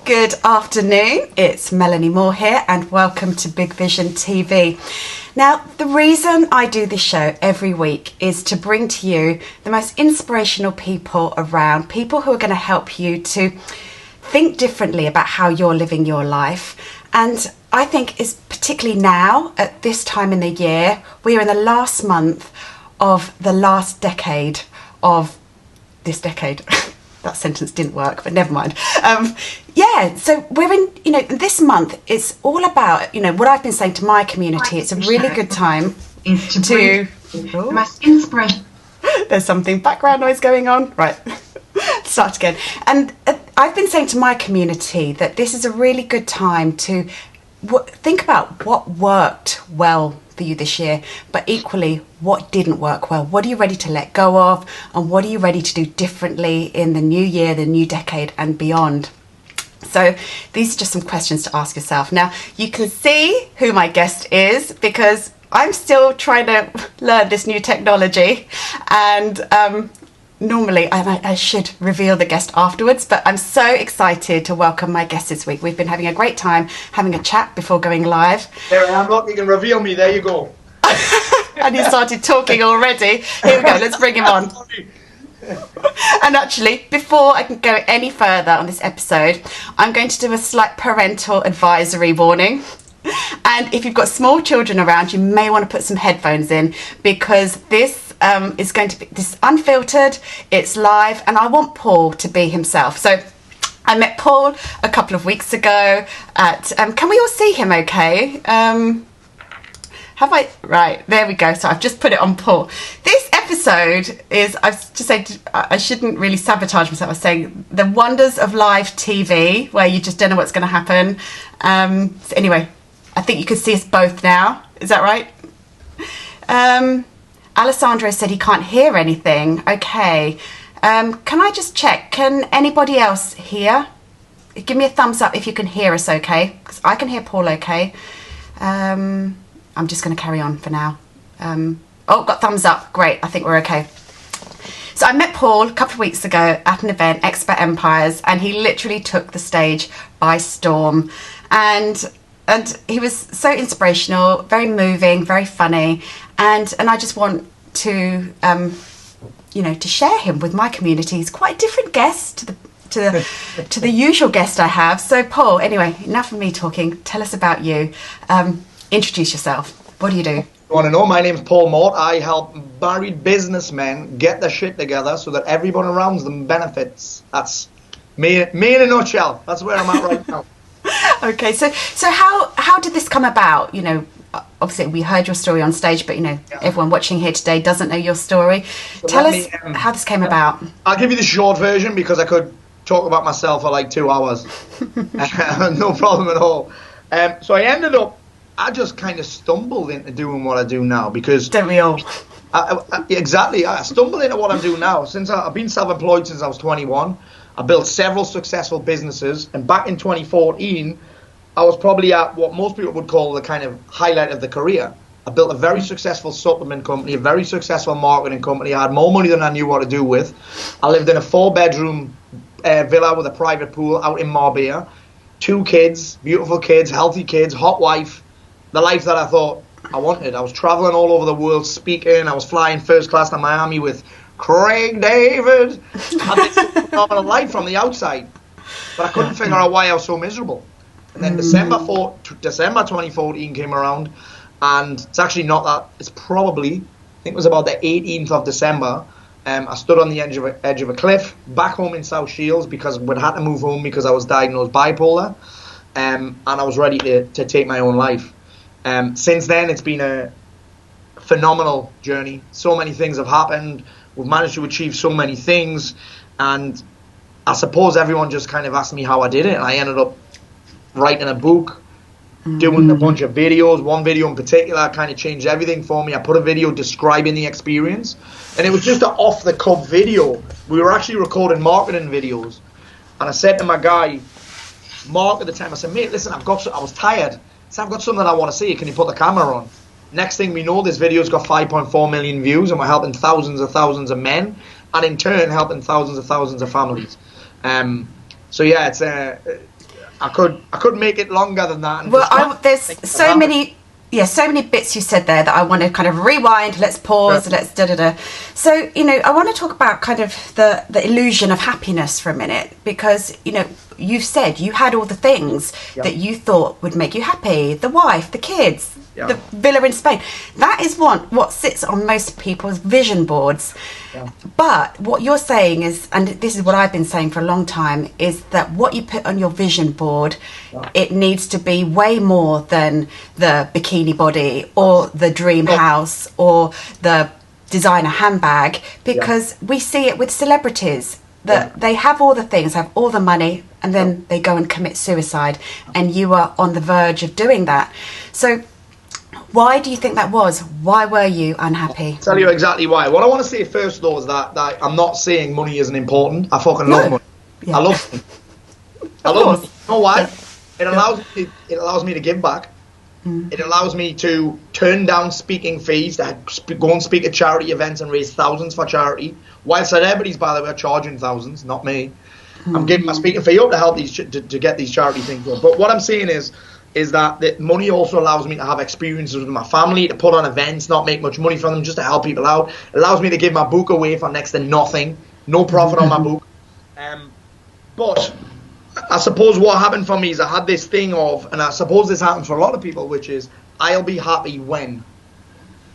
Good afternoon, it's Melanie Moore here and welcome to Big Vision TV. Now, the reason I do this show every week is to bring to you the most inspirational people around, people who are going to help you to think differently about how you're living your life. And I think it's particularly now, at this time in the year, we are in the last month of the last decade of this decade. That sentence didn't work, but never mind. So we're in, this month, it's all about, what I've been saying to my community. It's a really good time to most inspiration. There's something background noise going on. Right, start again. And I've been saying to my community that this is a really good time to think about what worked well for you this year, but equally what didn't work well. What are you ready to let go of, and what are you ready to do differently in the new year, the new decade and beyond? So these are just some questions to ask yourself. Now you can see who my guest is because I'm still trying to learn this new technology, and normally I should reveal the guest afterwards, but I'm so excited to welcome my guest this week. We've been having a great time having a chat before going live. There I am, look, you can reveal me, there you go. And he started talking already. Here we go, let's bring him on. And actually, before I can go any further on this episode, I'm going to do a slight parental advisory warning. And if you've got small children around, you may want to put some headphones in, because this is going to be unfiltered, it's live, and I want Paul to be himself. So I met Paul a couple of weeks ago at, can we all see him okay? Right, there we go. So I've just put it on Paul. This episode is, I've just said, I shouldn't really sabotage myself. I was saying the wonders of live TV, where you just don't know what's going to happen. So anyway, I think you can see us both now. Is that right? Alessandro said he can't hear anything. Okay. Can I just check? Can anybody else hear? Give me a thumbs up if you can hear us okay, because I can hear Paul okay. I'm just going to carry on for now. Got thumbs up. Great. I think we're okay. So I met Paul a couple of weeks ago at an event, Expert Empires, and he literally took the stage by storm. And he was so inspirational, very moving, very funny. And I just want to, to share him with my community. He's quite a different guest to the usual guest I have. So Paul, anyway, enough of me talking. Tell us about you. Introduce yourself. What do you do? You want to know? My name's Paul Mort. I help married businessmen get their shit together so that everyone around them benefits. That's me in a nutshell. That's where I'm at right now. Okay, so how did this come about? Obviously we heard your story on stage, but everyone watching here today doesn't know your story. So tell us how this came about. I'll give you the short version because I could talk about myself for like 2 hours. No problem at all. So I just kind of stumbled into doing what I do now because... Don't we all? Exactly. I stumbled into what I'm doing now. Since I've been self-employed since I was 21. I built several successful businesses, and back in 2014, I was probably at what most people would call the kind of highlight of the career. I built a very successful supplement company, a very successful marketing company. I had more money than I knew what to do with. I lived in a 4-bedroom villa with a private pool out in Marbella. 2 kids, beautiful kids, healthy kids, hot wife. The life that I thought I wanted. I was traveling all over the world speaking. I was flying first class to Miami with Craig David. I had phenomenal life from the outside, but I couldn't figure out why I was so miserable. And then December 2014 came around, and it's actually not that. It's probably, I think it was about the 18th of December. I stood on the edge of a cliff back home in South Shields because we'd had to move home because I was diagnosed bipolar, and I was ready to take my own life. Since then, it's been a phenomenal journey. So many things have happened. We've managed to achieve so many things, and I suppose everyone just kind of asked me how I did it, and I ended up writing a book, doing a bunch of videos. One video in particular kind of changed everything for me. I put a video describing the experience, and it was just an off-the-cuff video. We were actually recording marketing videos, and I said to my guy, Mark, at the time, I said, mate, listen, I was tired. So I've got something I want to see. Can you put the camera on? Next thing we know, this video's got 5.4 million views, and we're helping thousands of men, and in turn helping thousands of families. So yeah, I could make it longer than that. And There's so many. Yeah, so many bits you said there that I want to kind of rewind. Let's pause. Yeah. Let's da-da-da. So, I want to talk about kind of the illusion of happiness for a minute, because, you've said you had all the things that you thought would make you happy. The wife, the kids, the villa in Spain. That is what sits on most people's vision boards. Yeah. But what you're saying is, and this is what I've been saying for a long time, is that what you put on your vision board, it needs to be way more than the bikini body or the dream house or the designer handbag, because we see it with celebrities that they have all the things, have all the money, and then they go and commit suicide, and you are on the verge of doing that. So why do you think that was? Why were you unhappy? I'll tell you exactly why. What I want to say first, though, is that I'm not saying money isn't important. I fucking love money. Yeah. I love money. I love money. You know why? It allows me to give back. It allows me to turn down speaking fees, to go and speak at charity events and raise thousands for charity. While celebrities, by the way, are charging thousands, not me. I'm giving my speaking fee up to help these to get these charity things done. But what I'm saying is that the money also allows me to have experiences with my family, to put on events, not make much money from them, just to help people out. It allows me to give my book away for next to nothing, no profit on my book. But I suppose what happened for me is I had this thing of, and I suppose this happens for a lot of people, which is, I'll be happy when.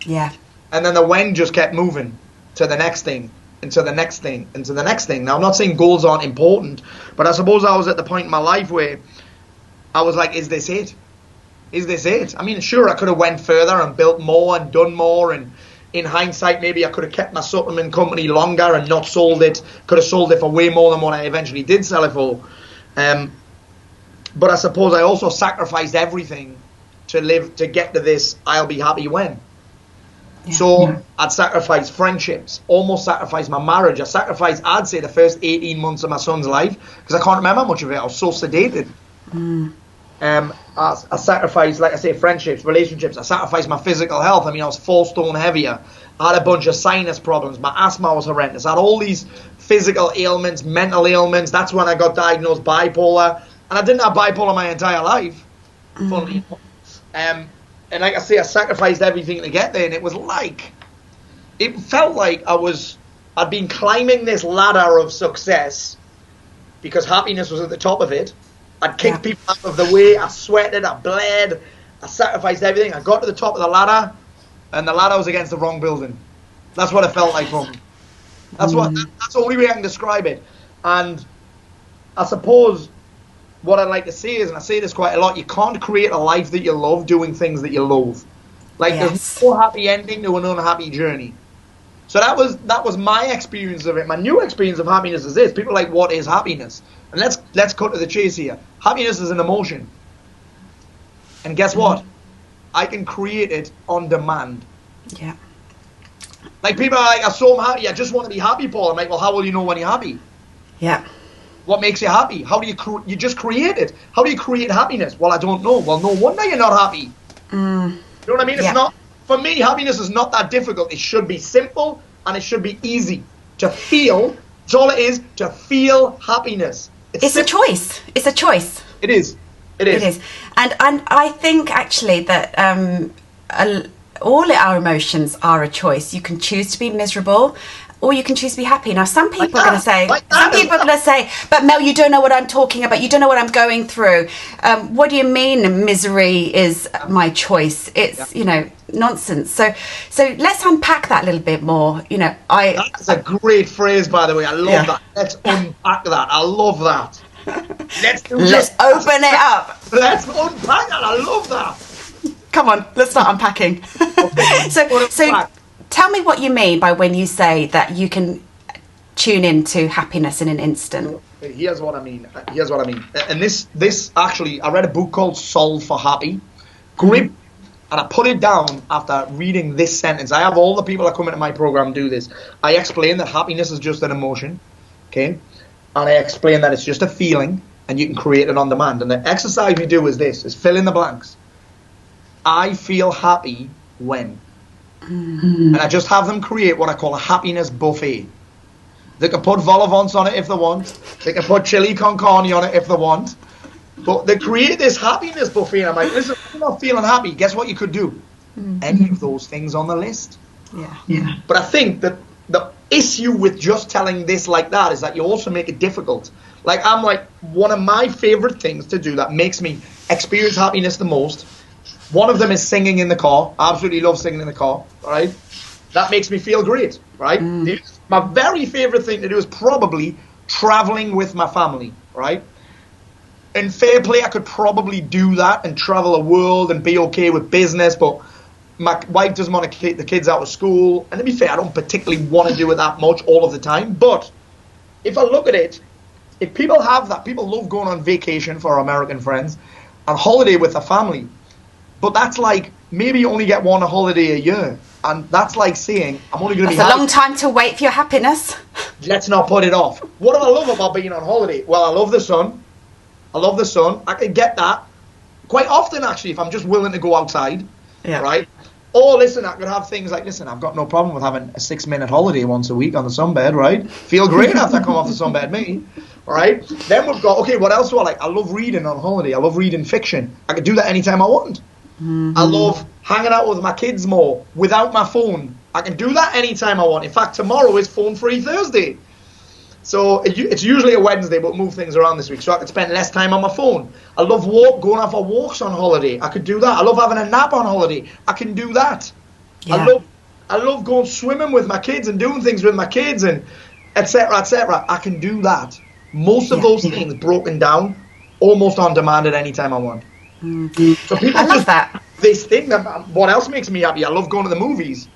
Yeah. And then the when just kept moving to the next thing, and to the next thing, and to the next thing. Now, I'm not saying goals aren't important, but I suppose I was at the point in my life where I was like, is this it? Is this it? I mean, sure, I could have went further and built more and done more, and in hindsight, maybe I could have kept my supplement company longer and not sold it. Could have sold it for way more than what I eventually did sell it for. But I suppose I also sacrificed everything to get to this I'll be happy when. Yeah. So I'd sacrificed friendships, almost sacrificed my marriage. I sacrificed, I'd say, the first 18 months of my son's life, because I can't remember much of it. I was so sedated. I sacrificed, like I say, friendships, relationships. I sacrificed my physical health. I mean, I was 4 stone heavier. I had a bunch of sinus problems. My asthma was horrendous. I had all these physical ailments, mental ailments. That's when I got diagnosed bipolar. And I didn't have bipolar my entire life, funnily enough. And like I say, I sacrificed everything to get there. And it felt like I'd been climbing this ladder of success because happiness was at the top of it. I'd kicked people out of the way. I sweated. I bled. I sacrificed everything. I got to the top of the ladder, and the ladder was against the wrong building. That's what it felt like for me. That's the only way I can describe it. And I suppose what I'd like to say is, and I say this quite a lot, you can't create a life that you love doing things that you loathe. There's no happy ending to an unhappy journey. So that was my experience of it. My new experience of happiness is this. People are like, what is happiness? And let's cut to the chase here. Happiness is an emotion. And guess what? I can create it on demand. Yeah. Like, people are like, I'm so happy. I just want to be happy, Paul. I'm like, well, how will you know when you're happy? Yeah. What makes you happy? How do you just create it? How do you create happiness? Well, I don't know. Well, no wonder you're not happy. You know what I mean? It's not, for me, happiness is not that difficult. It should be simple and it should be easy to feel. That's all it is, to feel happiness. It's a choice. It's a choice. It is. It is. And I think actually that all our emotions are a choice. You can choose to be miserable, or you can choose to be happy. Now, some people are going to say, but Mel, you don't know what I'm talking about. You don't know what I'm going through. What do you mean misery is my choice? It's, nonsense. So let's unpack that a little bit more. That's a great phrase, by the way. I love that. Let's unpack that. I love that. Let's open it up. Let's unpack that. I love that. Come on, let's start unpacking. So tell me what you mean by when you say that you can tune into happiness in an instant. Here's what I mean. And this actually, I read a book called Solve for Happy. Great. And I put it down after reading this sentence. I have all the people that come into my program do this. I explain that happiness is just an emotion. Okay. And I explain that it's just a feeling and you can create it on demand. And the exercise we do is this, is fill in the blanks. I feel happy when. And I just have them create what I call a happiness buffet. They can put vol au vents on it if they want. They can put chili con carne on it if they want. But they create this happiness buffet, and I'm like, listen, if you're not feeling happy, guess what you could do? Any of those things on the list. Yeah. But I think that the issue with just telling this like that is that you also make it difficult. Like, I'm like, one of my favorite things to do that makes me experience happiness the most, one of them is singing in the car. I absolutely love singing in the car, right? That makes me feel great, right? My very favorite thing to do is probably traveling with my family, right? In fair play, I could probably do that and travel the world and be okay with business, but my wife doesn't want to take the kids out of school. And to be fair, I don't particularly want to do it that much all of the time. But if I look at it, if people have that, people love going on vacation for our American friends and holiday with their family. But that's like, maybe you only get one holiday a year. And that's like saying, I'm only going to be happy. That's a long time to wait for your happiness. Let's not put it off. What do I love about being on holiday? Well, I love the sun. I can get that quite often, actually, if I'm just willing to go outside. Yeah. Right? Or, listen, I could have things like, listen, I've got no problem with having a 6-minute holiday once a week on the sunbed, right? Feel great after I come off the sunbed, me. All right? Then we've got, okay, what else do I like? I love reading on holiday. I love reading fiction. I could do that anytime I want. I love hanging out with my kids more without my phone. I can do that anytime I want. In fact, tomorrow is phone-free Thursday. So it's usually a Wednesday, but move things around this week so I can spend less time on my phone. I love going out for walks on holiday. I could do that. I love having a nap on holiday. I can do that. Yeah. I love going swimming with my kids and doing things with my kids and etc. etc. I can do that. Most of those things broken down, almost on demand at any time I want. So people I love that. This thing that what else makes me happy? I love going to the movies.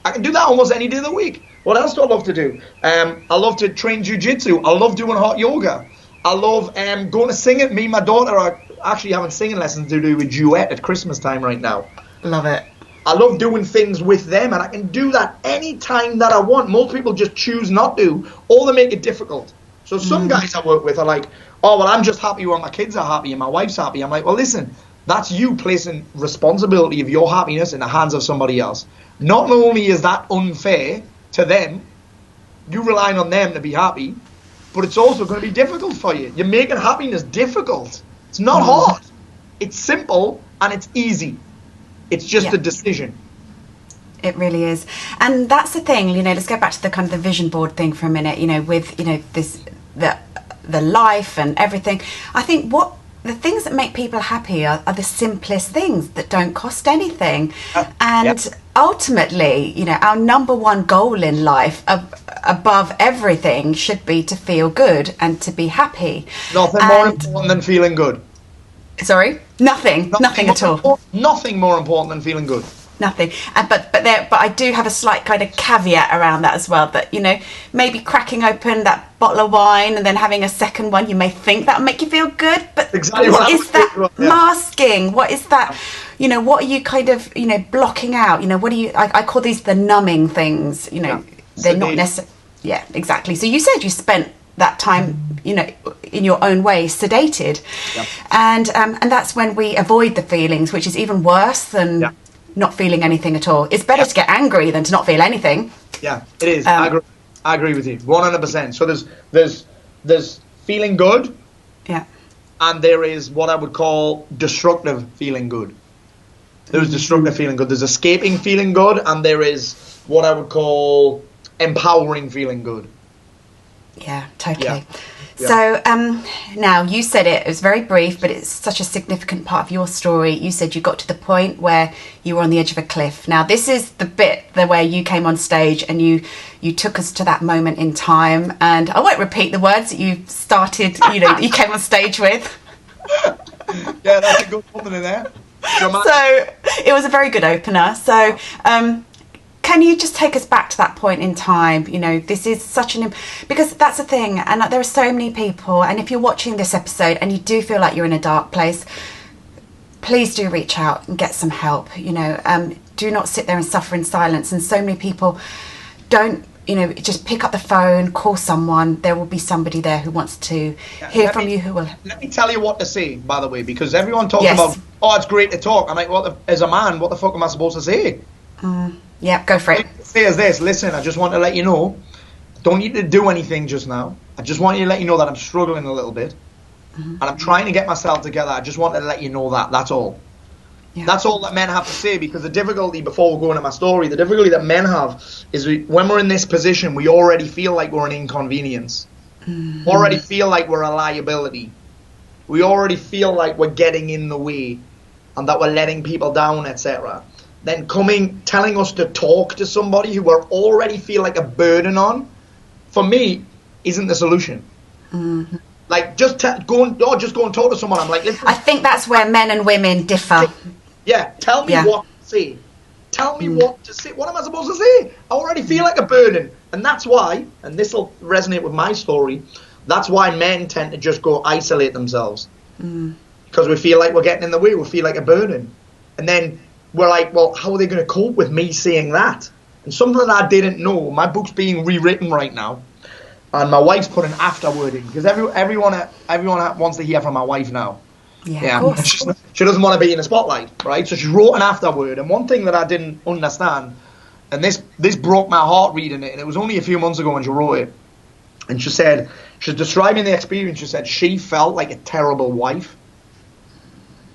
I can do that almost any day of the week. What else do I love to do? I love to train jiu-jitsu. I love doing hot yoga. I love going to sing it. Me and my daughter are actually having singing lessons to do with duet at Christmas time right now. Love it. I love doing things with them, and I can do that any time that I want. Most people just choose not to, or they make it difficult. So some guys I work with are like, oh, well, I'm just happy when my kids are happy and my wife's happy. I'm like, well, listen, that's you placing responsibility of your happiness in the hands of somebody else. Not only is that unfair to them, you relying on them to be happy, but it's also going to be difficult for you. You're making happiness difficult. It's not hard. It's simple and it's easy. It's just a decision. It really is. And that's the thing, let's go back to the kind of the vision board thing for a minute, with, this, the life and everything. I think the things that make people happy are the simplest things that don't cost anything. And ultimately, our number one goal in life above everything should be to feel good and to be happy. Nothing more important than feeling good. Sorry? Nothing at all. Nothing more important than feeling good. Nothing. But I do have a slight kind of caveat around that as well, that maybe cracking open that bottle of wine and then having a second one, you may think that'll make you feel good, but exactly what is that masking? What is that? What are you kind of blocking out? What do you? I call these the numbing things. They're not necessarily. Yeah, exactly. So you said you spent that time, in your own way, sedated, and that's when we avoid the feelings, which is even worse than. Not feeling anything at all. It's better to get angry than to not feel anything. Yeah, it is. I agree with you 100%. So there's feeling good. Yeah. And there is what I would call destructive feeling good. There's destructive feeling good. There's escaping feeling good, and there is what I would call empowering feeling good. Yeah, totally. So now you said it was very brief, but it's such a significant part of your story. You said you got to the point where you were on the edge of a cliff. Now this is the bit where you came on stage and you took us to that moment in time. And I won't repeat the words that you started, you came on stage with. Yeah, that's a good opener there. So it was a very good opener. So can you just take us back to that point in time? This is such because that's the thing, and there are so many people, and if you're watching this episode and you do feel like you're in a dark place, please do reach out and get some help. Do not sit there and suffer in silence. And so many people don't, just pick up the phone, call someone. There will be somebody there who wants to hear from you, who will. Let me tell you what to say, by the way, because everyone talks about, oh, it's great to talk. I'm like, as a man, what the fuck am I supposed to say? Yeah, go for it. Say is this, listen, I just want to let you know, don't need to do anything just now. I just want you to let you know that I'm struggling a little bit. and I'm trying to get myself together. I just wanted to let you know that. That's all. Yeah. That's all that men have to say, because the difficulty, before we go into my story, the difficulty that men have is when we're in this position, we already feel like we're an inconvenience. Mm-hmm. Already feel like we're a liability. We already feel like we're getting in the way and that we're letting people down, etc. Then telling us to talk to somebody who we already feel like a burden on, for me, isn't the solution. Mm-hmm. Like, just go and talk to someone. I'm like, listen. I think that's where men and women differ. Yeah, tell me what to say. Tell me what to say. What am I supposed to say? I already feel like a burden. And that's why, and this will resonate with my story, that's why men tend to just go isolate themselves. Because we feel like we're getting in the way. We feel like a burden. And then we're like, well, how are they going to cope with me saying that? And something that I didn't know, my book's being rewritten right now. And my wife's put an afterword in. Because everyone wants to hear from my wife now. Yeah, of course. She doesn't want to be in the spotlight, right? So she wrote an afterword, and one thing that I didn't understand, and this broke my heart reading it, and it was only a few months ago when she wrote it, and she said, she's describing the experience, she said, she felt like a terrible wife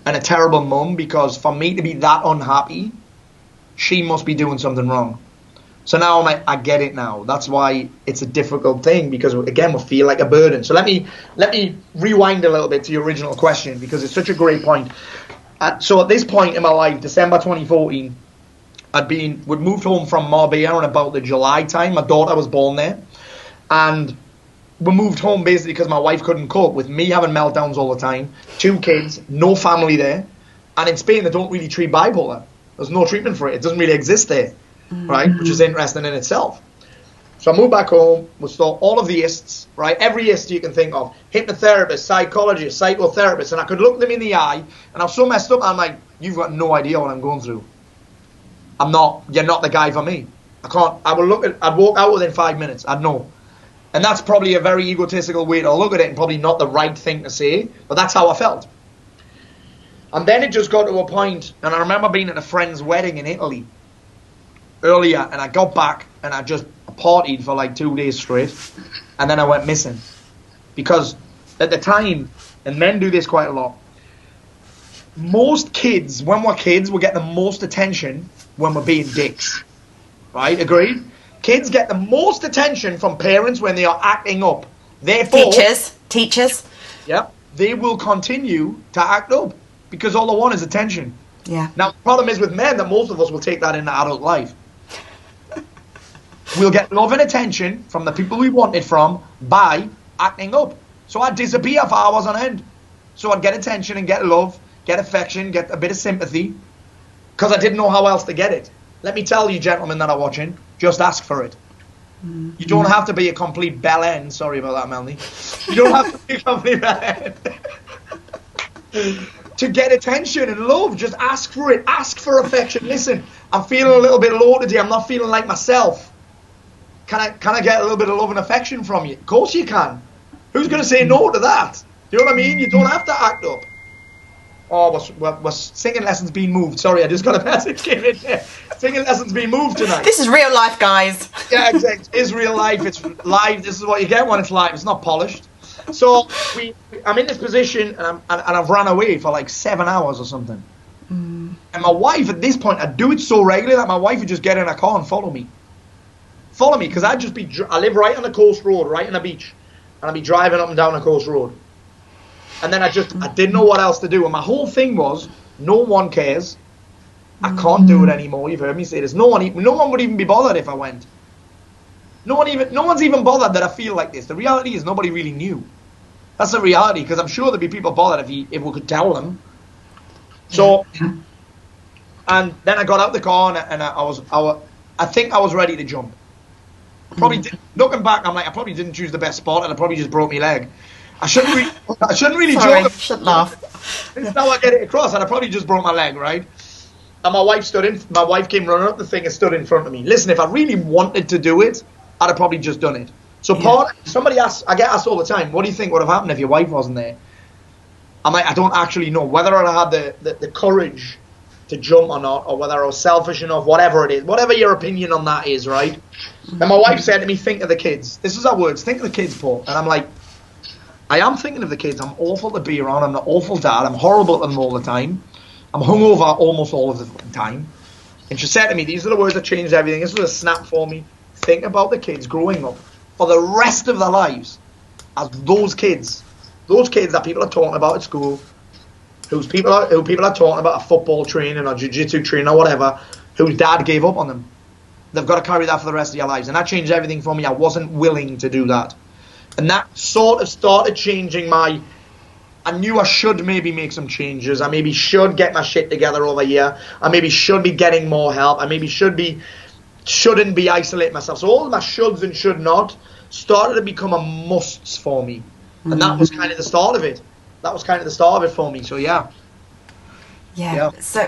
and a terrible mum, because for me to be that unhappy, she must be doing something wrong. So now I'm like, I get it now. That's why it's a difficult thing, because again, we feel like a burden. So let me rewind a little bit to your original question, because it's such a great point. So at this point in my life, December 2014, we'd moved home from Marbella in about the July time. My daughter was born there, and we moved home basically because my wife couldn't cope with me having meltdowns all the time, 2 kids, no family there, and in Spain they don't really treat bipolar. There's no treatment for it. It doesn't really exist there. Right, which is interesting in itself. So I moved back home, we saw all of the ISTs, right, every IST you can think of, hypnotherapist, psychologist, psychotherapist, and I could look them in the eye, and I was so messed up, I'm like, you've got no idea what I'm going through. You're not the guy for me. I'd walk out within 5 minutes, I'd know. And that's probably a very egotistical way to look at it, and probably not the right thing to say, but that's how I felt. And then it just got to a point, and I remember being at a friend's wedding in Italy, earlier, and I got back and I just partied for like 2 days straight, and then I went missing. Because at the time, and men do this quite a lot, most kids, when we're kids, we get the most attention when we're being dicks. Right? Agreed? Kids get the most attention from parents when they are acting up. Therefore, teachers. Yep. They will continue to act up because all they want is attention. Yeah. Now, the problem is with men that most of us will take that into adult life. We'll get love and attention from the people we want it from by acting up. So I'd disappear for hours on end. So I'd get attention and get love, get affection, get a bit of sympathy, because I didn't know how else to get it. Let me tell you, gentlemen that are watching, just ask for it. Mm-hmm. You don't have to be a complete bellend. Sorry about that, Melanie. You don't have to be a complete bellend. To get attention and love, just ask for it. Ask for affection. Listen, I'm feeling a little bit low today. I'm not feeling like myself. Can I get a little bit of love and affection from you? Of course you can. Who's going to say no to that? Do you know what I mean? You don't have to act up. Oh, we're singing lessons being moved. Sorry, I just got a message came in there. Singing lessons being moved tonight. This is real life, guys. Yeah, exactly. It's real life. It's live. This is what you get when it's live. It's not polished. So I'm in this position, and I've run away for like 7 hours or something. And my wife, at this point, I'd do it so regularly that my wife would just get in a car and follow me. Because I live right on the coast road, right on the beach. And I'd be driving up and down the coast road. And then I didn't know what else to do. And my whole thing was, no one cares. I can't do it anymore. You've heard me say this. No one would even be bothered if I went. No one's even bothered that I feel like this. The reality is nobody really knew. That's the reality, because I'm sure there'd be people bothered if we could tell them. So, and then I got out the car and I think I was ready to jump. Looking back, I'm like, I probably didn't choose the best spot, and I probably just broke my leg. I shouldn't really Sorry, joke. Shouldn't laugh. This is how I get it across, and I probably just broke my leg, right? And my wife came running up the thing and stood in front of me. Listen, if I really wanted to do it, I'd have probably just done it. So somebody asks, I get asked all the time, what do you think would have happened if your wife wasn't there? I'm like, I don't actually know whether I had the courage to jump or not, or whether I was selfish enough, whatever it is, whatever your opinion on that is, right? And my wife said to me, think of the kids. This is our words, think of the kids, Paul. And I'm like, I am thinking of the kids. I'm awful to be around. I'm an awful dad. I'm horrible to them all the time. I'm hungover almost all of the time. And she said to me, these are the words that changed everything. This was a snap for me. Think about the kids growing up for the rest of their lives as those kids that people are talking about at school, who people are talking about at football training or jiu-jitsu training or whatever, whose dad gave up on them. They've got to carry that for the rest of their lives. And that changed everything for me. I wasn't willing to do that. And that sort of started changing I knew I should maybe make some changes. I maybe should get my shit together over here. I maybe should be getting more help. I maybe shouldn't be isolating myself. So all of my shoulds and should not started to become a musts for me. And that was kind of the start of it. That was kind of the start of it for me. So yeah. So,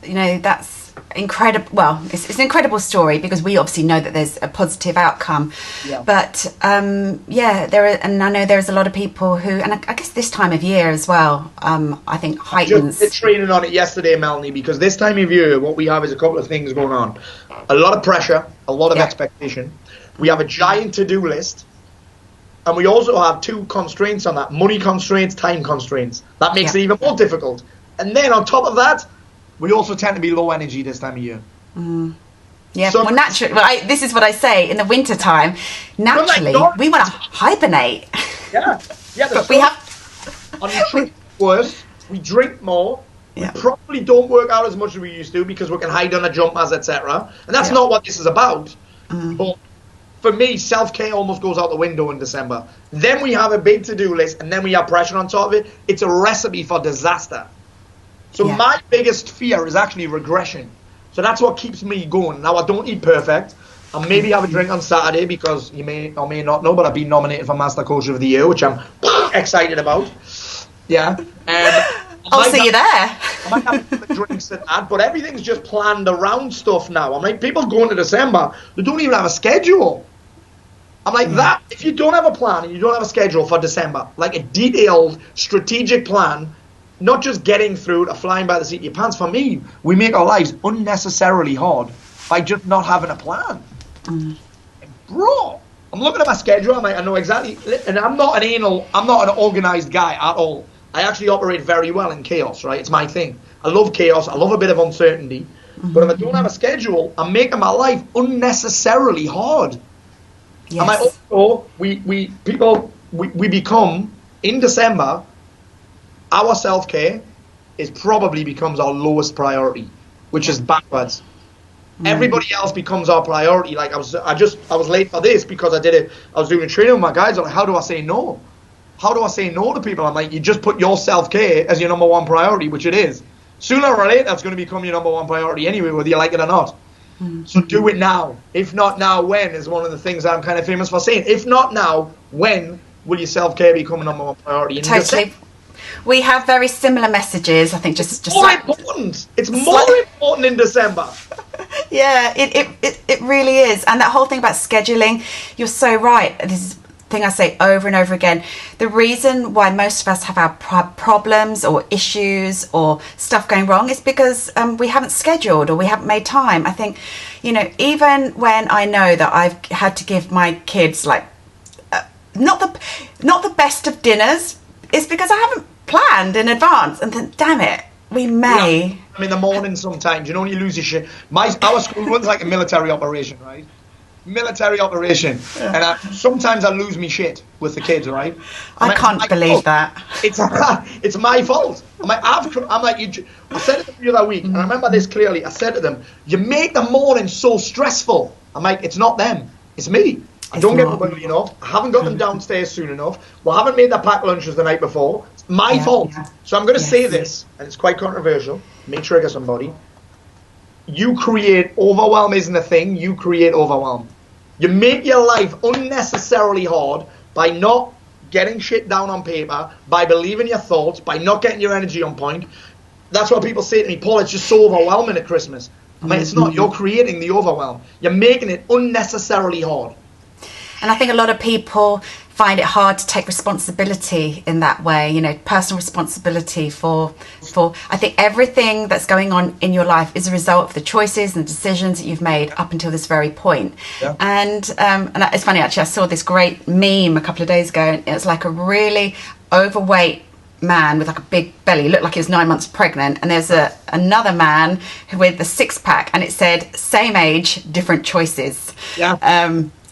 that's incredible. Well, it's an incredible story because we obviously know that there's a positive outcome. Yeah. But there are, and I know there's a lot of people who, and I guess this time of year as well, I think heightens. Just training on it yesterday, Melanie, because this time of year, what we have is a couple of things going on. A lot of pressure, a lot of expectation. We have a giant to-do list. And we also have two constraints on that: money constraints, time constraints. That makes it even more difficult. And then on top of that, we also tend to be low energy this time of year. Yeah, so, naturally, this is what I say, in the winter time, naturally, we want to hibernate. Yeah. But we have... On nutrition worse, we drink more, we probably don't work out as much as we used to because we can hide under jumpers, etc. And that's not what this is about. But for me, self-care almost goes out the window in December. Then we have a big to-do list, and then we have pressure on top of it. It's a recipe for disaster. So my biggest fear is actually regression. So that's what keeps me going. Now, I don't eat perfect. I maybe have a drink on Saturday because you may or may not know, but I've been nominated for Master Coach of the Year, which I'm excited about. Yeah. I'll see you there. I might have the drinks and that, but everything's just planned around stuff now. I'm like, people go into December, they don't even have a schedule. I'm like, that, if you don't have a plan and you don't have a schedule for December, like a detailed strategic plan, not just getting through it or flying by the seat of your pants. For me, we make our lives unnecessarily hard by just not having a plan. Bro, I'm looking at my schedule. I'm like, I know exactly, and I'm not an organized guy at all. I actually operate very well in chaos, right? It's my thing. I love chaos. I love a bit of uncertainty. But if I don't have a schedule, I'm making my life unnecessarily hard. Yes. And also, we become, in December, our self-care probably becomes our lowest priority, which is backwards. Everybody else becomes our priority. Like I was late for this because I was doing a training with my guys. I'm like, how do I say no? How do I say no to people? I'm like, you just put your self-care as your number one priority, which it is. Sooner or later, it's going to become your number one priority anyway, whether you like it or not. So do it now. If not now, when is one of the things I'm kind of famous for saying. If not now, when will your self-care become a number one priority? Totally. We have very similar messages. I think just more important. It's more important in December. Yeah, it really is. And that whole thing about scheduling, you're so right. This is thing I say over and over again. The reason why most of us have our problems or issues or stuff going wrong is because we haven't scheduled or we haven't made time. I think, even when I know that I've had to give my kids not the best of dinners, it's because I haven't planned in advance and then damn it, we may. Yeah. I mean, the morning sometimes, when you lose your shit. Our school runs like a military operation, right? Military operation, and sometimes I lose me shit with the kids, right? I can't believe that. It's my fault. I said it to them the other week, and I remember this clearly. I said to them, "You make the morning so stressful." I'm like, "It's not them, it's me. I don't get up early enough. I haven't got them downstairs soon enough. We haven't made their packed lunches the night before. It's my fault." Yeah. So I'm going to say this, and it's quite controversial. May trigger somebody. You create overwhelm isn't a thing. You create overwhelm. You make your life unnecessarily hard by not getting shit down on paper, by believing your thoughts, by not getting your energy on point. That's what people say to me, Paul, it's just so overwhelming at Christmas. I mean, it's not. You're creating the overwhelm. You're making it unnecessarily hard. And I think a lot of people find it hard to take responsibility in that way, you know, personal responsibility for I think everything that's going on in your life is a result of the choices and decisions that you've made up until this very point. Yeah. And it's funny, actually, I saw this great meme a couple of days ago, and it was like a really overweight man with like a big belly, looked like he was 9 months pregnant, and there's another man with a six-pack, and it said same age, different choices.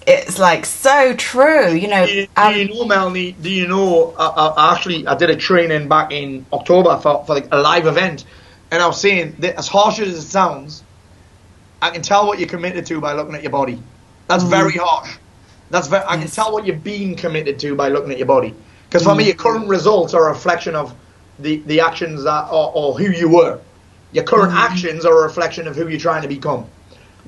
It's like so true, you know. Do you know, Melanie, do you know, I did a training back in October for like a live event, and I was saying that as harsh as it sounds, I can tell what you're committed to by looking at your body. That's very harsh. I can tell what you're being committed to by looking at your body. Because for me, your current results are a reflection of the actions that or who you were. Your current actions are a reflection of who you're trying to become.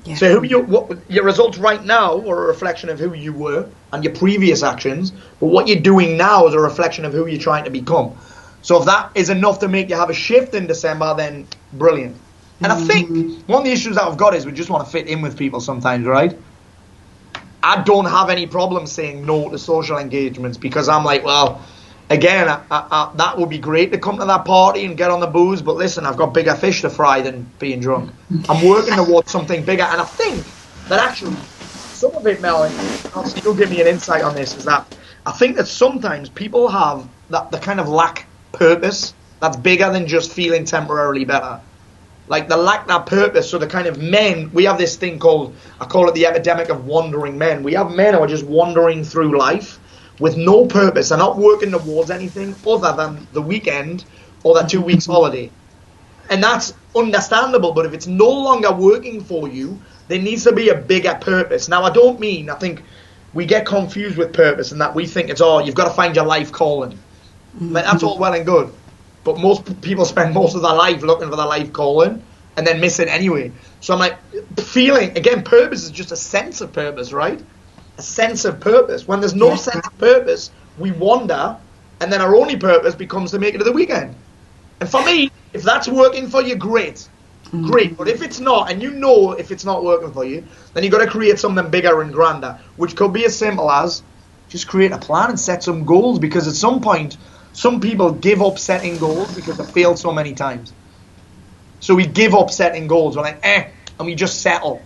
Yeah. So your results right now are a reflection of who you were and your previous actions. But what you're doing now is a reflection of who you're trying to become. So if that is enough to make you have a shift in December, then brilliant. And I think one of the issues that I've got is we just want to fit in with people sometimes, right? I don't have any problem saying no to social engagements because I'm like, well, again, that would be great to come to that party and get on the booze, but listen, I've got bigger fish to fry than being drunk. I'm working towards something bigger, and I think that actually some of it, Mel, and obviously you'll give me an insight on this, is that I think that sometimes people have the kind of lack purpose that's bigger than just feeling temporarily better. Like the lack that purpose, so the kind of men, we have this thing called, I call it the epidemic of wandering men. We have men who are just wandering through life with no purpose. They're not working towards anything other than the weekend or that 2 weeks holiday. And that's understandable, but if it's no longer working for you, there needs to be a bigger purpose. Now, I think we get confused with purpose and that we think it's, you've got to find your life calling. But that's all well and good. But most people spend most of their life looking for their life calling and then miss it anyway. So I'm like, feeling, again, purpose is just a sense of purpose, right? A sense of purpose. When there's no sense of purpose, we wander, and then our only purpose becomes to make it to the weekend. And for me, if that's working for you, great. Great. But if it's not, and you know if it's not working for you, then you've got to create something bigger and grander, which could be as simple as just create a plan and set some goals, because at some point, some people give up setting goals because they failed so many times. So we give up setting goals. We're like, and we just settle.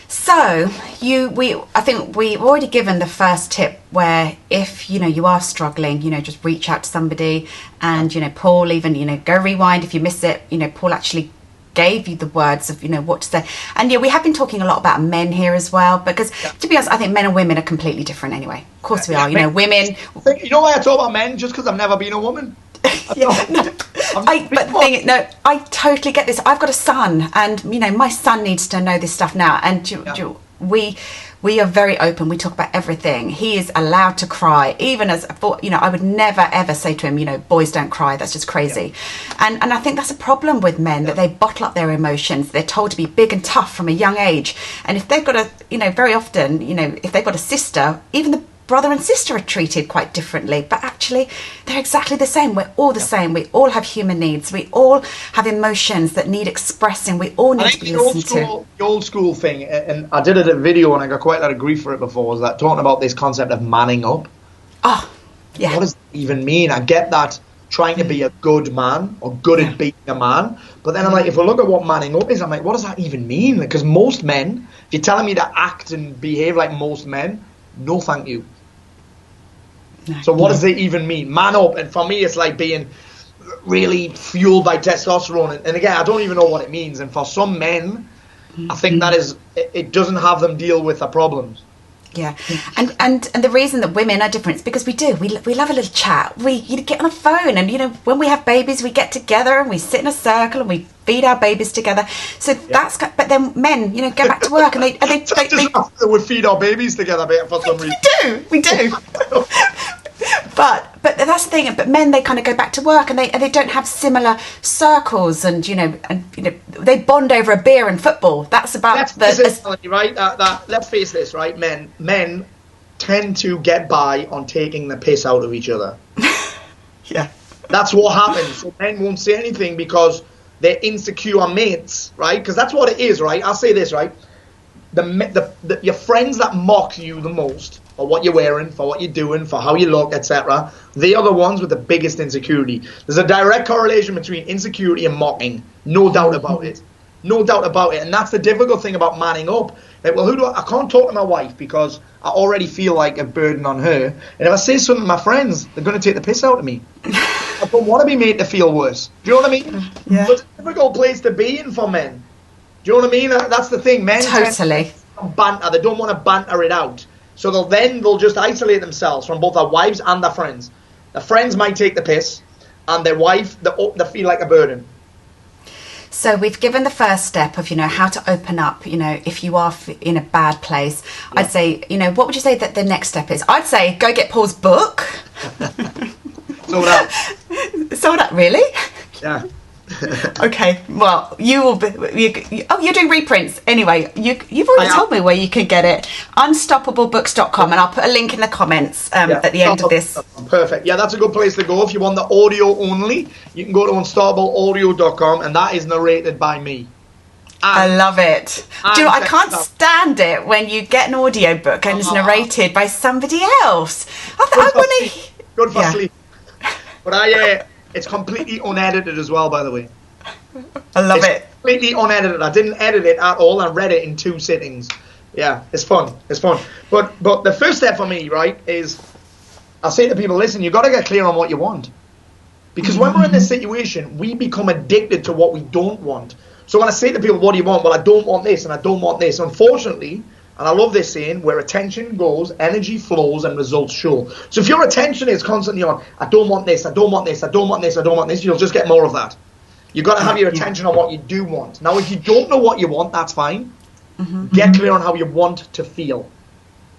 So I think we've already given the first tip where if, you know, you are struggling, you know, just reach out to somebody, and, you know, Paul even, you know, go rewind if you miss it. You know, Paul actually gave you the words of, you know, what to say. And yeah, we have been talking a lot about men here as well, because to be honest, I think men and women are completely different anyway. Of course we are, you know, women. You know why I talk about men? Just because I've never been a woman. I totally get this. I've got a son, and, you know, my son needs to know this stuff now. And we are very open. We talk about everything. He is allowed to cry, even as, you know, I would never ever say to him, you know, boys don't cry. That's just crazy. And I think that's a problem with men, that they bottle up their emotions. They're told to be big and tough from a young age. And if they've got very often, you know, if they've got a sister, even the brother and sister are treated quite differently, but actually they're exactly the same. We're all the same. We all have human needs. We all have emotions that need expressing. We all need to be listened to. The old school thing, and I did a video and I got quite a lot of grief for it before, was that talking about this concept of manning up. Oh, yeah. What does that even mean? I get that, trying to be a good man or good at being a man, but then I'm like, if we look at what manning up is, I'm like, what does that even mean? Because most men, if you're telling me to act and behave like most men, no thank you. So what does it even mean? Man up. And for me, it's like being really fueled by testosterone. And again, I don't even know what it means. And for some men, I think that is, it doesn't have them deal with the problems. Yeah, and the reason that women are different is because we love a little chat. We get on a phone, and, you know, when we have babies, we get together and we sit in a circle and we feed our babies together. So that's, but then men, you know, go back to work and they would feed our babies together for some reason. We do. But that's the thing. But men, they kind of go back to work, and they don't have similar circles, and you know they bond over a beer and football. That's about right. Let's face this, right? Men tend to get by on taking the piss out of each other. Yeah, that's what happens. So men won't say anything because they're insecure mates, right? Because that's what it is, right? I'll say this, right? Your friends that mock you the most for what you're wearing, for what you're doing, for how you look, etc. They are the ones with the biggest insecurity. There's a direct correlation between insecurity and mocking. No doubt about it. No doubt about it. And that's the difficult thing about manning up. Like, well, I can't talk to my wife because I already feel like a burden on her. And if I say something to my friends, they're going to take the piss out of me. I don't want to be made to feel worse. Do you know what I mean? Yeah. So it's a difficult place to be in for men. Do you know what I mean? That's the thing. Men Totally. banter. They don't want to banter it out. So they'll just isolate themselves from both their wives and their friends. Their friends might take the piss, and their wife, they feel like a burden. So we've given the first step of, how to open up, if you are in a bad place. Yeah. I'd say, what would you say that the next step is? I'd say go get Paul's book. Sold out. Sold out, really? Yeah. Okay, well, you will be. You're doing reprints anyway. You've already told me where you can get it. Unstoppablebooks.com, and I'll put a link in the comments at the end of this. Perfect. Yeah, that's a good place to go if you want the audio only. You can go to unstoppableaudio.com, and that is narrated by me. I love it. Do you know, I can't stand it when you get an audio book and it's narrated by somebody else. Good for sleep. But it's completely unedited as well, by the way. I love it. Completely unedited. I didn't edit it at all. I read it in 2 sittings. Yeah, it's fun. It's fun. But the first step for me, right, is I say to people, listen, you've got to get clear on what you want. Because when we're in this situation, we become addicted to what we don't want. So when I say to people, what do you want? Well, I don't want this and I don't want this. Unfortunately, and I love this saying, where attention goes, energy flows and results show. So if your attention is constantly on, I don't want this, I don't want this, I don't want this, I don't want this, you'll just get more of that. You've got to have your attention on what you do want. Now, if you don't know what you want, that's fine. Get clear on how you want to feel.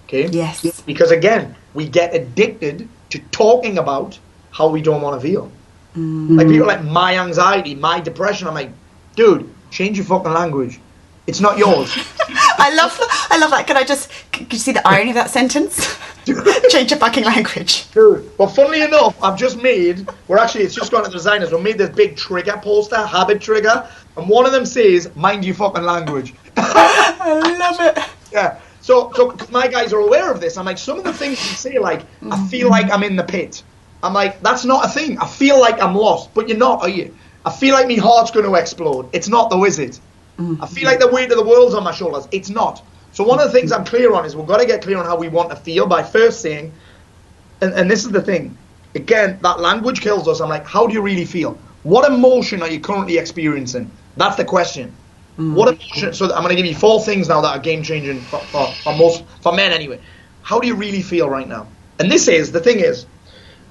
Okay? Yes. Because again, we get addicted to talking about how we don't want to feel. Like people like my anxiety, my depression, I'm like, dude, change your fucking language. It's not yours. I love that. Can you see the irony of that sentence? Change your fucking language. Dude, well, funnily enough, it's just gone to the designers. We made this big trigger poster, habit trigger, and one of them says, mind your fucking language. I love it. Yeah. So my guys are aware of this. I'm like, some of the things you say, like, I feel like I'm in the pit. I'm like, that's not a thing. I feel like I'm lost, but you're not, are you? I feel like my heart's going to explode. It's not, though, is it? I feel like the weight of the world's on my shoulders. It's not. So one of the things I'm clear on is we've got to get clear on how we want to feel by first saying, and this is the thing, again, that language kills us. I'm like, how do you really feel? What emotion are you currently experiencing? That's the question. What emotion? So I'm going to give you 4 things now that are game changing for men anyway. How do you really feel right now? And the thing is,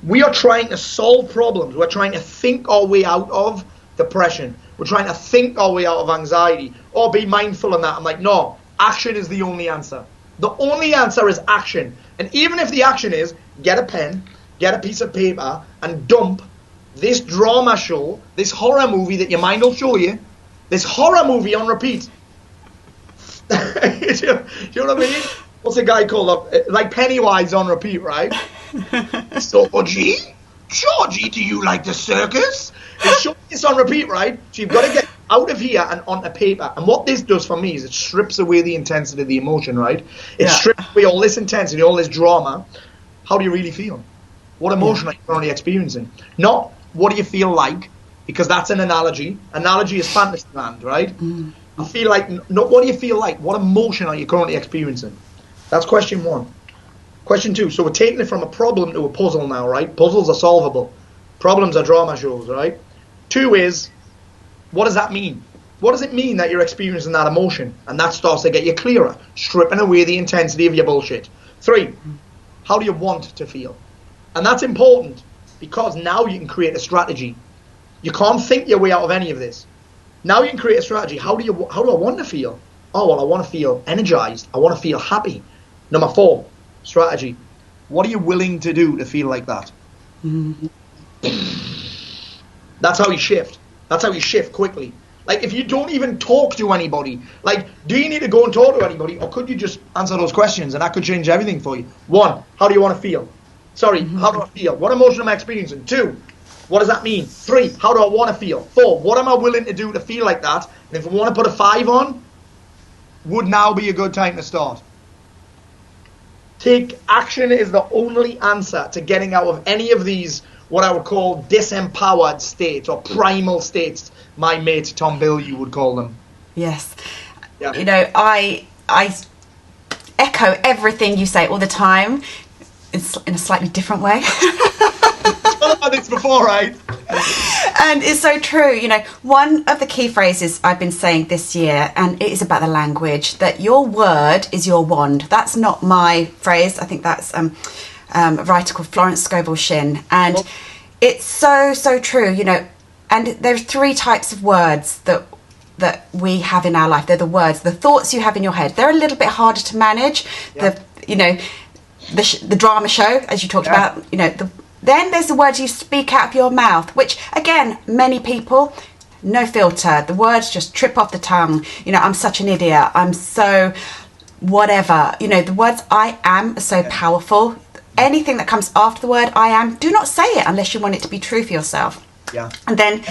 we are trying to solve problems. We're trying to think our way out of depression. We're trying to think our way out of anxiety or be mindful in that. I'm like, no, action is the only answer. The only answer is action. And even if the action is get a pen, get a piece of paper and dump this drama show, this horror movie that your mind will show you, this horror movie on repeat. Do you know what I mean? What's a guy called? Like Pennywise on repeat, right? So, Georgie, do you like the circus? It's on repeat, right? So you've got to get out of here and onto paper. And what this does for me is it strips away the intensity of the emotion, right? It strips away all this intensity, all this drama. How do you really feel? What emotion are you currently experiencing? Not what do you feel like, because that's an analogy. Analogy is fantasy land, right? I feel like, not what do you feel like? What emotion are you currently experiencing? That's question 1. Question 2, so we're taking it from a problem to a puzzle now, right? Puzzles are solvable. Problems are drama shows, right? 2 is, what does that mean? What does it mean that you're experiencing that emotion? And that starts to get you clearer, stripping away the intensity of your bullshit. 3, how do you want to feel? And that's important because now you can create a strategy. You can't think your way out of any of this. Now you can create a strategy. How do I want to feel? Oh, well, I want to feel energized. I want to feel happy. Number 4, strategy. What are you willing to do to feel like that? That's how you shift. That's how you shift quickly. Like, if you don't even talk to anybody, like, do you need to go and talk to anybody, or could you just answer those questions and that could change everything for you? 1, how do you want to feel? How do I feel? What emotion am I experiencing? 2, what does that mean? 3, how do I want to feel? 4, what am I willing to do to feel like that? And if I want to put a 5 on, would now be a good time to start? Take action is the only answer to getting out of any of these, what I would call disempowered states or primal states. My mate Tom Bill, would call them. Yes. Yeah. You know, I echo everything you say all the time. It's in a slightly different way. I've done this before, right? And it's so true. You know, one of the key phrases I've been saying this year, and it is about the language, that your word is your wand. That's not my phrase. I think that's a writer called Florence Scovel Shinn. And it's so true, you know. And there's 3 types of words that we have in our life. They're the words, the thoughts you have in your head. They're a little bit harder to manage. Yeah. The drama show, as you talked about, you know, then there's the words you speak out of your mouth, which, again, many people, no filter. The words just trip off the tongue. You know, I'm such an idiot. I'm so whatever. You know, the words I am are so powerful. Anything that comes after the word I am, do not say it unless you want it to be true for yourself. Yeah. And then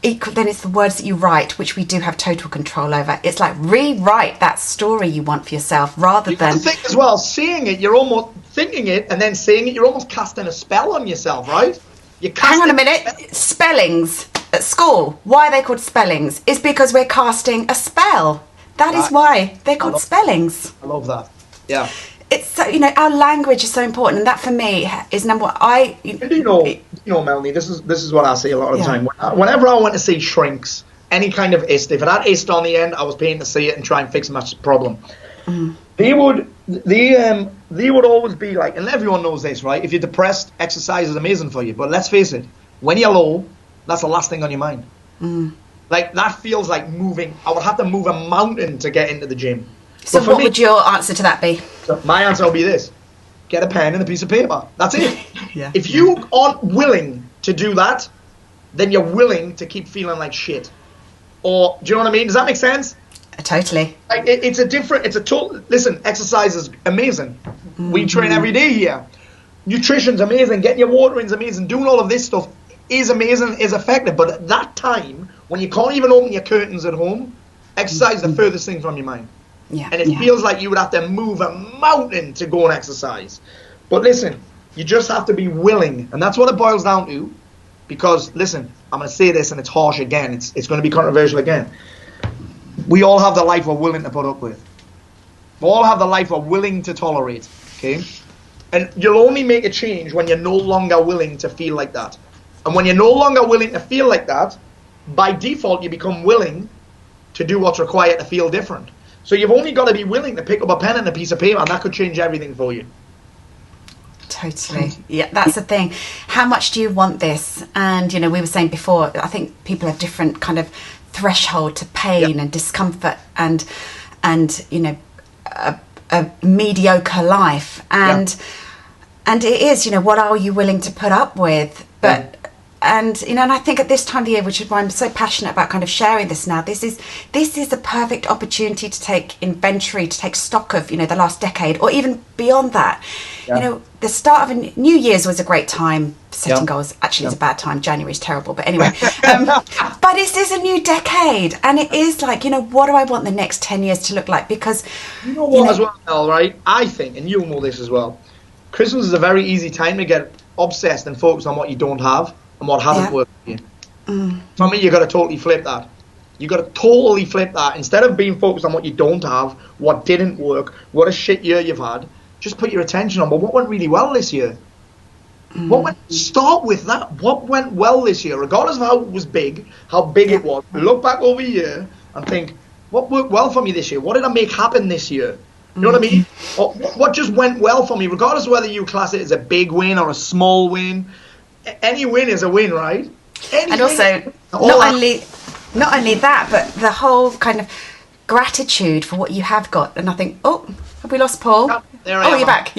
it's the words that you write, which we do have total control over. It's like rewrite that story you want for yourself rather than... think as well, seeing it, you're almost thinking it, and then saying it, you're almost casting a spell on yourself, right? Hang on a minute. Spellings at school, why are they called spellings? Is because we're casting a spell. That is why they're called spellings. I love that. Yeah. It's so, you know, our language is so important, and that for me is number one. You know, Melanie, this is what I say a lot of the time. Whenever I want to see shrinks, any kind of ist, if it had ist on the end, I was paying to see it and try and fix my problem. Mm. They would always be like, and everyone knows this, right? If you're depressed, exercise is amazing for you. But let's face it, when you're low, that's the last thing on your mind. Mm. Like, that feels like moving. I would have to move a mountain to get into the gym. So what would your answer to that be? So my answer will be this. Get a pen and a piece of paper. That's it. Yeah. If you aren't willing to do that, then you're willing to keep feeling like shit. Or, do you know what I mean? Does that make sense? Totally. Like, listen, exercise is amazing. Mm-hmm. We train every day here. Nutrition's amazing. Getting your water in is amazing. Doing all of this stuff is amazing, is effective. But at that time, when you can't even open your curtains at home, exercise is the furthest thing from your mind. Yeah, and it feels like you would have to move a mountain to go and exercise. But listen, you just have to be willing. And that's what it boils down to. Because, listen, I'm going to say this and it's harsh again. It's going to be controversial again. We all have the life we're willing to put up with. We all have the life we're willing to tolerate. Okay? And you'll only make a change when you're no longer willing to feel like that. And when you're no longer willing to feel like that, by default, you become willing to do what's required to feel different. So you've only got to be willing to pick up a pen and a piece of paper, and that could change everything for you. Totally. Yeah, that's the thing. How much do you want this? And, you know, we were saying before, I think people have different kind of threshold to pain and discomfort and you know, a mediocre life. And it is, you know, what are you willing to put up with? But... And, you know, and I think at this time of the year, which is why I'm so passionate about kind of sharing this now, this is the perfect opportunity to take inventory, to take stock of, you know, the last decade or even beyond that. Yeah. You know, the start of a New Year's was a great time setting goals. Actually, it's a bad time. January is terrible. But anyway, but this is a new decade. And it is like, you know, what do I want the next 10 years to look like? Because, you know what, as well, Mel, right? I think, and you'll know this as well, Christmas is a very easy time to get obsessed and focused on what you don't have. And what hasn't worked for you. For me, you've got to totally flip that. You've got to totally flip that. Instead of being focused on what you don't have, what didn't work, what a shit year you've had, just put your attention on, well, what went really well this year? Start with that. What went well this year? Regardless of how it was big, how big it was, look back over a year and think, what worked well for me this year? What did I make happen this year? You know what I mean? Or what just went well for me? Regardless of whether you class it as a big win or a small win, any win is a win, right? And also, not only that, but the whole kind of gratitude for what you have got. And I think, oh, have we lost Paul? You're back.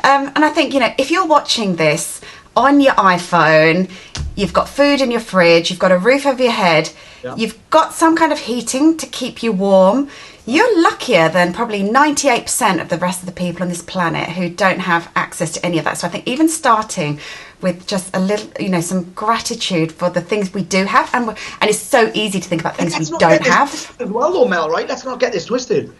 And I think, you know, if you're watching this on your iPhone, you've got food in your fridge, you've got a roof over your head, you've got some kind of heating to keep you warm, you're luckier than probably 98% of the rest of the people on this planet who don't have access to any of that. So I think even starting with just a little, you know, some gratitude for the things we do have, and it's so easy to think about things we don't have. As well, though, Mel, right? Let's not get this twisted.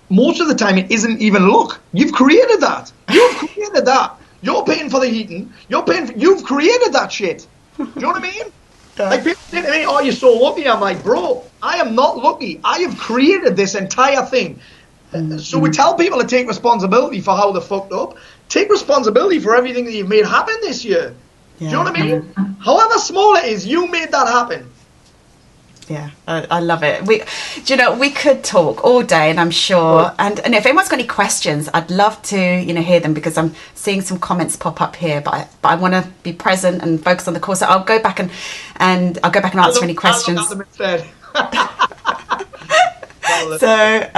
most of the time it isn't even luck. You've created that. You've created that. You're paying for the heating. You've created that shit. Do you know what I mean? Yeah. Like, people say to me, oh, you're so lucky. I'm like, bro, I am not lucky. I have created this entire thing. So we tell people to take responsibility for how they fucked up. Take responsibility for everything that you've made happen this year. Yeah. Do you know what I mean? However small it is, you made that happen. Yeah, I love it. We could talk all day, and I'm sure. And if anyone's got any questions, I'd love to, hear them, because I'm seeing some comments pop up here. But I want to be present and focus on the course. So I'll go back and answer any questions. I'll look at them instead. So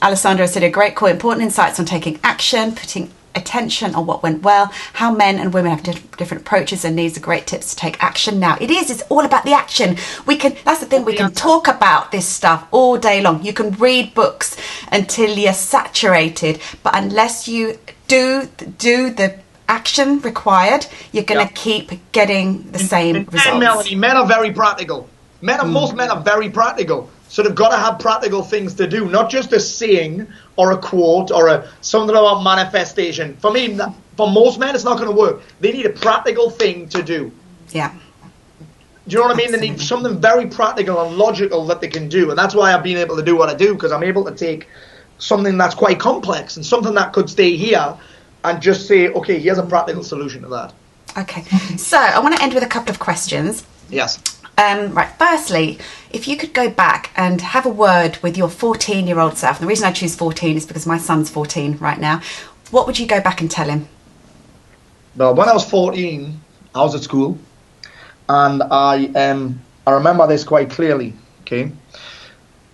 Alessandro said, a great call. Important insights on taking action, putting attention on what went well, how men and women have different approaches and needs. Are great tips to take action now. It's all about the action. That's the thing, we can talk about this stuff all day long. You can read books until you're saturated, but unless you do the action required, you're going to keep getting the same results. And Melanie, men are very practical. Most men are very practical. So they've got to have practical things to do, not just a saying or a quote or something about manifestation. For most men, it's not going to work. They need a practical thing to do. Yeah. Do you know what I mean? They need something very practical and logical that they can do. And that's why I've been able to do what I do, because I'm able to take something that's quite complex and something that could stay here and just say, okay, here's a practical solution to that. Okay. So I want to end with a couple of questions. Yes. Right. Firstly, if you could go back and have a word with your 14-year-old self, and the reason I choose 14 is because my son's 14 right now, what would you go back and tell him? Well, when I was 14, I was at school, and I remember this quite clearly. Okay,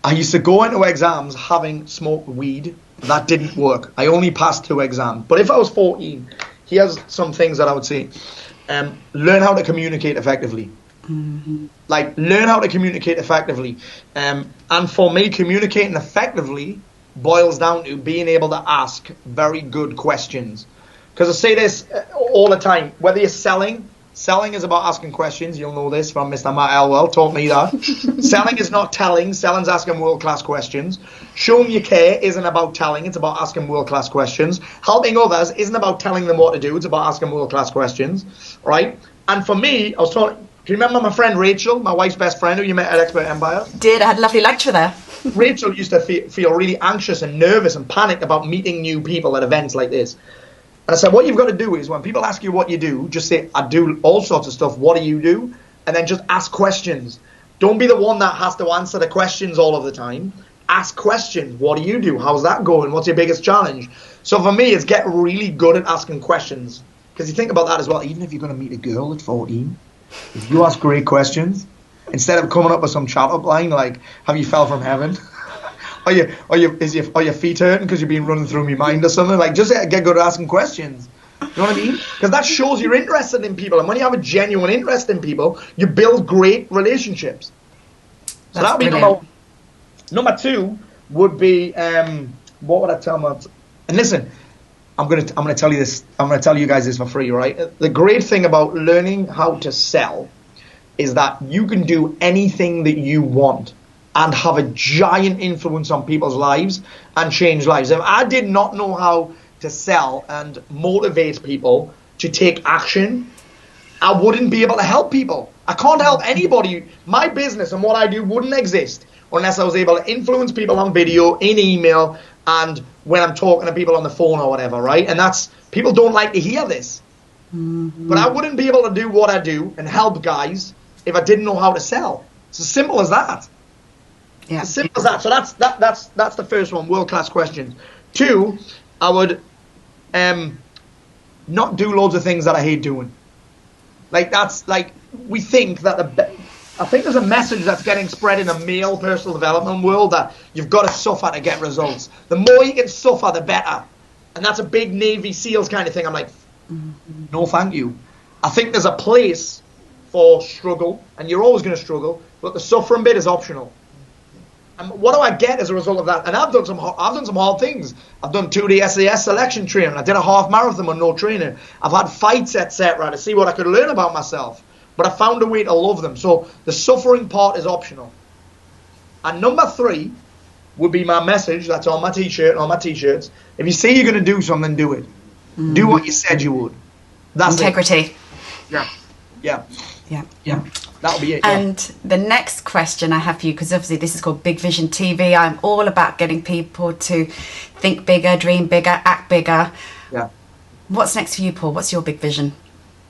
I used to go into exams having smoked weed. That didn't work. I only passed 2 exams. But if I was 14, here's some things that I would say: learn how to communicate effectively. Mm-hmm. Like, learn how to communicate effectively, and for me, communicating effectively boils down to being able to ask very good questions. Because I say this all the time, whether you're selling is about asking questions. You'll know this from Mr. Matt Elwell, taught me that. Selling is not telling, selling's asking world-class questions. Showing you care isn't about telling, it's about asking world-class questions. Helping others isn't about telling them what to do, it's about asking world-class questions, right? And for me, I was talking. Do you remember my friend Rachel, my wife's best friend, who you met at Expert Empire? Did. I had a lovely lunch with her. Rachel used to feel really anxious and nervous and panicked about meeting new people at events like this. And I said, what you've got to do is, when people ask you what you do, just say, I do all sorts of stuff. What do you do? And then just ask questions. Don't be the one that has to answer the questions all of the time. Ask questions. What do you do? How's that going? What's your biggest challenge? So for me, it's get really good at asking questions. Because you think about that as well. Even if you're going to meet a girl at 14, if you ask great questions, instead of coming up with some chat-up line like, have you fell from heaven? Are your feet hurting because you've been running through my mind or something? Like, just get good at asking questions. You know what I mean? Because that shows you're interested in people. And when you have a genuine interest in people, you build great relationships. So that would be number one. Number 2 would be, what would I tell them? And listen, I'm gonna tell you this. I'm gonna tell you guys this for free, right? The great thing about learning how to sell is that you can do anything that you want and have a giant influence on people's lives and change lives. If I did not know how to sell and motivate people to take action, I wouldn't be able to help people. I can't help anybody. My business and what I do wouldn't exist unless I was able to influence people on video, in email, and when I'm talking to people on the phone or whatever, right? And people don't like to hear this. Mm-hmm. But I wouldn't be able to do what I do and help guys if I didn't know how to sell. It's as simple as that. Yeah. It's as simple as that. So that's the first one, world-class questions. 2, I would not do loads of things that I hate doing. We think that I think there's a message that's getting spread in the male personal development world that you've got to suffer to get results. The more you can suffer, the better. And that's a big Navy SEALs kind of thing. I'm like, no thank you. I think there's a place for struggle, and you're always going to struggle, but the suffering bit is optional. And what do I get as a result of that? And I've done some hard things. I've done 2D SAS selection training. I did a half marathon with no training. I've had fights, etc., to see what I could learn about myself. But I found a way to love them. So the suffering part is optional. And number 3 would be my message that's on my t-shirt and on my t-shirts. If you say you're going to do something, do it. Do what you said you would. That's integrity. It. Yeah. That'll be it. And the next question I have for you, because obviously this is called Big Vision TV. I'm all about getting people to think bigger, dream bigger, act bigger. Yeah. What's next for you, Paul? What's your big vision?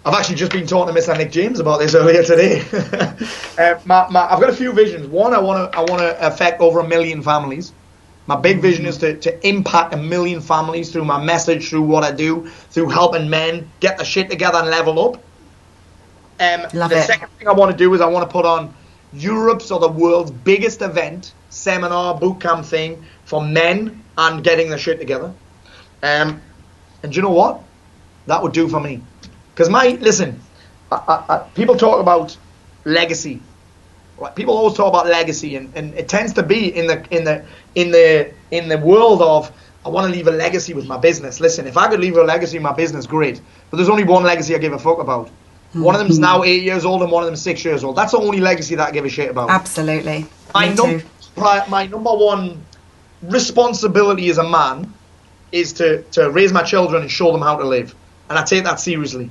I've actually just been talking to Mr. Nick James about this earlier today. I've got a few visions. One, I want to affect over 1 million families. My big vision is to impact 1 million families through my message, through what I do, through helping men get their shit together and level up. The second thing I want to do is I want to put on Europe's or the world's biggest event, seminar, boot camp thing for men and getting their shit together. And do you know what? That would do for me. Because people talk about legacy. People always talk about legacy, and it tends to be in the world of I want to leave a legacy with my business. Listen, if I could leave a legacy in my business, great. But there's only one legacy I give a fuck about. One of them's now 8 years old and one of them's 6 years old. That's the only legacy that I give a shit about. Absolutely. My number one responsibility as a man is to raise my children and show them how to live, and I take that seriously.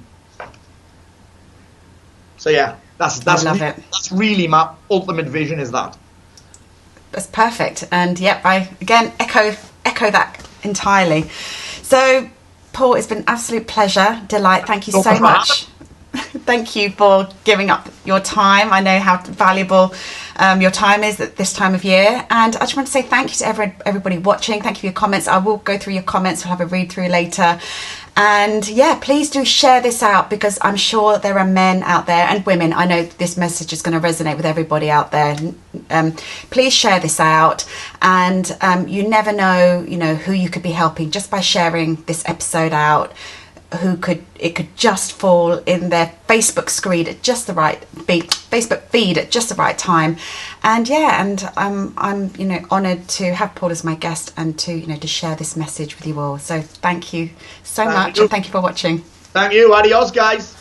So yeah, that's really my ultimate vision. Is that? That's perfect, and yep, I again echo that entirely. So, Paul, it's been an absolute pleasure, delight. Thank you so much. Thank you for giving up your time. I know how valuable your time is at this time of year, and I just want to say thank you to everybody watching. Thank you for your comments. I will go through your comments. We'll have a read through later. And yeah, please do share this out, because I'm sure there are men out there and women. I know this message is going to resonate with everybody out there. Please share this out, and you never know, who you could be helping just by sharing this episode out. It could just fall in their Facebook screen at just the right Facebook feed at just the right time. And yeah, and I'm honoured to have Paul as my guest and to share this message with you all. So thank you so much, and thank you for watching. Thank you. Adios, guys.